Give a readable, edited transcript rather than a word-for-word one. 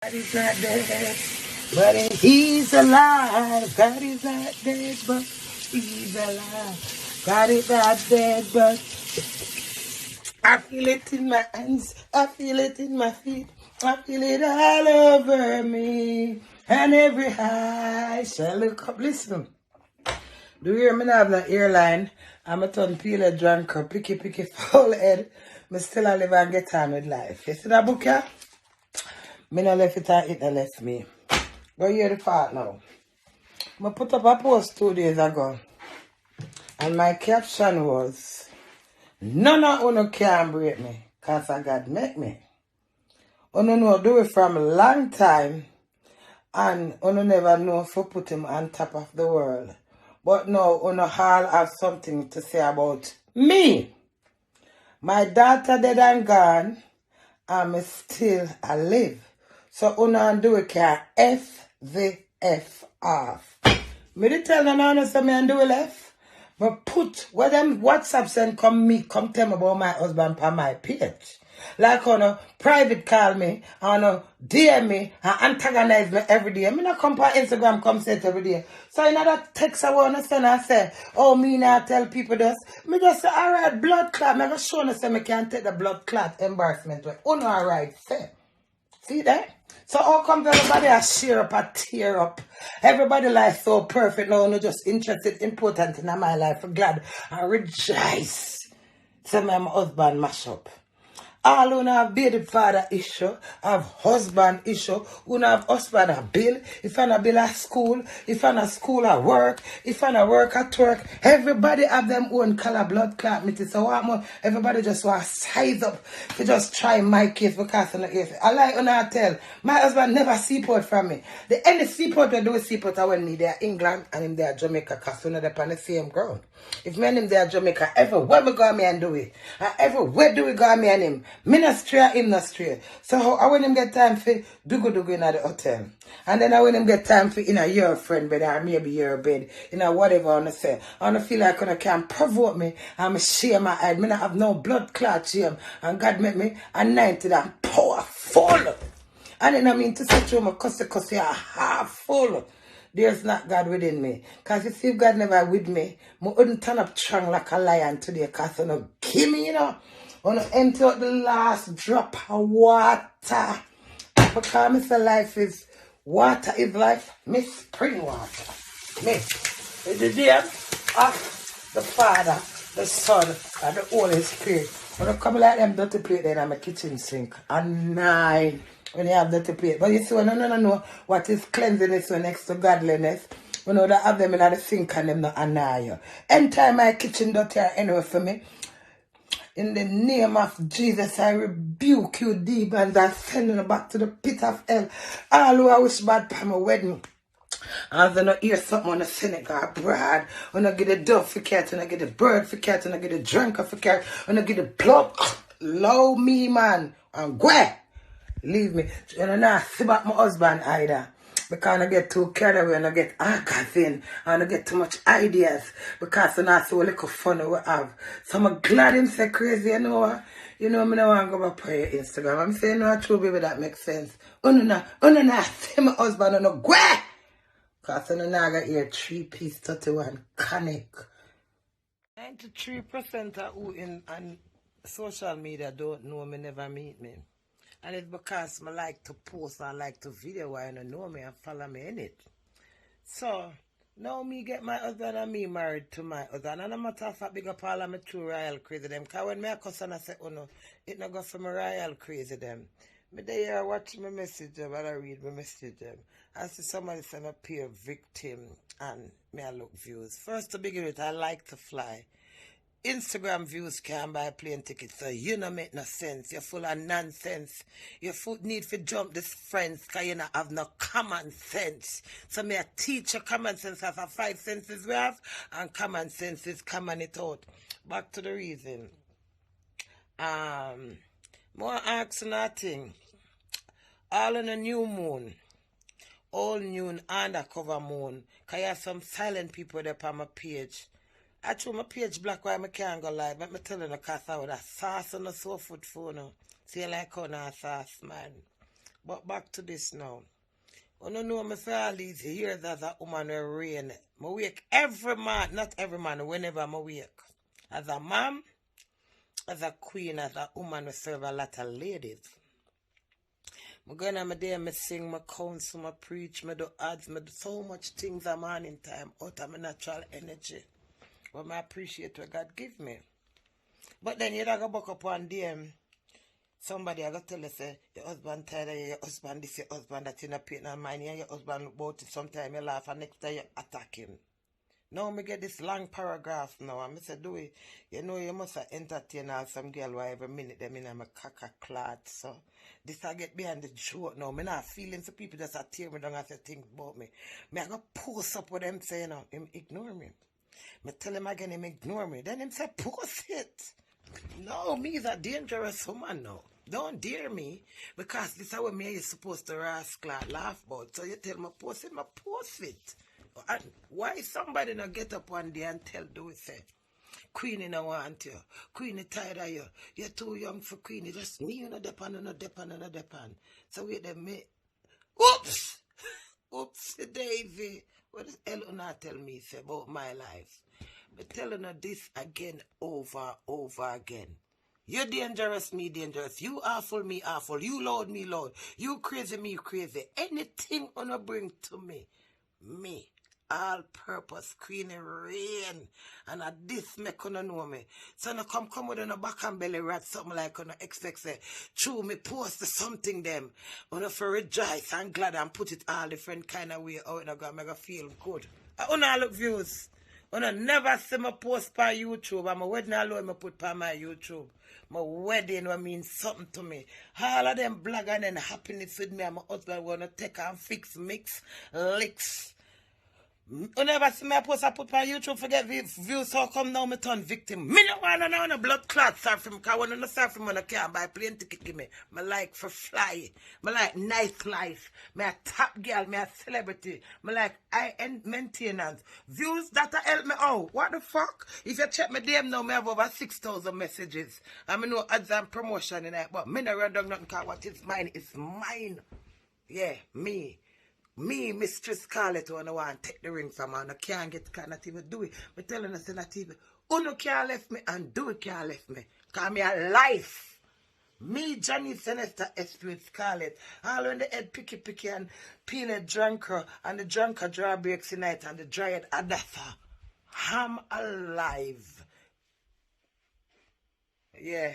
God is not dead, but he's alive. God is not dead, but he's alive. God is not dead, but I feel it in my hands. I feel it in my feet. I feel it all over me. And every eye shall look up. Listen. Do you hear me now have the airline? I'm a ton peel drunk or picky full head. Me still a live and get on with life. You see that book here? Me no left it and it no left me. Go hear the part now. I put up a post 2 days ago. And my caption was, none of you can break me. Cause I God make me. Uno know do it from a long time. And uno never know if you put him on top of the world. But now uno all have something to say about me. My daughter dead and gone. I'm still alive. So uno do it can F the F off. Me did tell them honest me and do it left. But put where them WhatsApp send come tell me about my husband on my page. Like on a private call me, on a DM me, and antagonize me every day. I mean, I come on Instagram, come say it every day. So in that text I want to send, I say, oh, me not tell people this. Me just say, all right, blood clot. Me just show you say me can't take the blood clot embarrassment. Oh, no, all right, say. See that? So how come everybody a share up, a tear up? Everybody life so perfect now, no just interested, important in my life. I'm glad and rejoice. So my husband mash up. All who have baby father issue, have husband issue, who have husband a bill, if I a bill at school, if I a school at work, if I a work at work, everybody have them own color blood clot meeting. So what more, everybody just want to size up to just try my case because I like when I tell, my husband never seaport from me. The only seaport we do is seaport when me there England and him there Jamaica because we know they're on the same ground. If me and him there Jamaica, everywhere we go me and do it. And everywhere do we go me and him. Me not straight, him not straight. So I want him get time for do in the hotel. And then I want him get time for in a your friend bed or maybe your bed. In a whatever I want to say. I want to feel like I can provoke me and share my head. Me not have no blood clot shame. And God make me anointed and powerful. And then I mean to say to him, cuss half full. There's not God within me. Because you see, if God never with me, I wouldn't turn up strong like a lion today. Because I don't give me, I want to empty out the last drop of water. Because me say life is, water is life, me spring water. Me, the day of the Father, the Son, and the Holy Spirit. When I come like them dirty plate then on my kitchen sink. And nine. When you have dirty plate. But you see, when I don't know what is cleanliness when next to godliness, we know that have them in the sink and them not annoy you. Anytime my kitchen dirty or anyway for me, in the name of Jesus, I rebuke you demons and send you back to the pit of hell. All who I wish bad for my wedding. As I not hear something on the Senegal abroad, when I get the dove for cat, when I get the bird for cat, when I get the drinker for cat, when I get the blood, love me, man, and go. Leave me. And I not see back my husband either. Because I get too carried away and I get archiving and I get too much ideas. Because I not see what little fun we have. So I'm glad him say crazy, you know. You know, I don't want to go back on your Instagram. I'm saying no true baby that makes sense. Uno not see my husband no go. Because I don't got here 3-piece 31 conic. 93% of who in on social media don't know me, never meet me. And it's because I like to post and like to video why you know me and follow me in it. So, now me get my husband and me married to my husband. And no matter of fact, big up all of my true royal crazy them. Because when me a cuss and I say, oh no, it not go for my royal crazy them. Me they here watch my message them and I read my message them. I see somebody say I'm a peer victim and me I look views. First to begin with, I like to fly. Instagram views can buy plane tickets, so you don't make no sense. You're full of nonsense. Your foot need to jump this friends because you don't have no common sense. So me I teach you common sense as a 5 senses we have, and common sense is common it out. Back to the reason. More ask nothing. All in a new moon. All new undercover moon. Because you have some silent people there on my page. I threw my page black why I can't go live. But I tell you, because I would have sauce on the sofa food. See, like how na sauce, man. But back to this now. I don't know me for all these years as a woman will rain. I wake every man, not every man, whenever I wake. As a mom, as a queen, as a woman, we serve a lot of ladies. I go in my day, I sing, I counsel, I preach, I do ads, I do so much things a morning time out of my natural energy. But I appreciate what God give me. But then you go back up one day, somebody I got to tell you, say, your husband tired of you, your husband this, your husband that in a pain and mind, your husband about it, sometime you laugh and next time you attack him. Now me get this long paragraph now, and I say, Dewey, you know you must entertain all some girl who every minute them in my caca clot, so this I get behind the joke now. Me not feeling for people just a tear me down and say things about me. Me I go post up what them saying now, him ignore me. Me tell him again him ignore me. Then him say post it. No, me is a dangerous woman now. Don't dare me, because this is what me is supposed to rascal laugh about. So you tell me post it. And why somebody not get up one day and tell Dewey say, Queenie no want you, Queenie tired of you, you're too young for Queenie, just me you no depend. So we them me, oops, Davy, what does hell not tell me say about my life? But telling her this again over again. You're dangerous, me dangerous. You awful, me awful. You loud, me loud. You crazy, me crazy. Anything wanna bring to me. All purpose, Queenie rain. And at this me gonna know me. So no come with a back and belly rat something like on expect say, true me post something them. On for rejoice and glad and put it all different kind of way out and gonna make her feel good. I wanna look views. I never see my post on YouTube. And my wedding alone I put on my YouTube. My wedding will mean something to me. All of them blogging and happiness with me and my husband wanna take and fix, mix, licks. Whenever see my post I put on YouTube forget views, so come now me turn victim. Me no want to know no blood clot start from, because when I start from when I can't buy plane ticket give me. Me like for fly. Me like nice life. Me a top girl, me a celebrity. Me like high-end maintenance. Views that help me out. What the fuck? If you check my DM now, me have over 6,000 messages. I mean no ads and promotion in it, but me no run down nothing because what is mine is mine. Yeah, me, Mistress Scarlett, when I want to take the ring from her, and I can't get, cannot even do it. But telling her, not even, Uno can't left me, and Dewey can't left me. Because me a life. Me, Johnny Sinister, with Scarlett. All when the head picky, and peel a drunker, and the drunker draw breaks tonight, and the dryad Adatha. I'm alive. Yeah.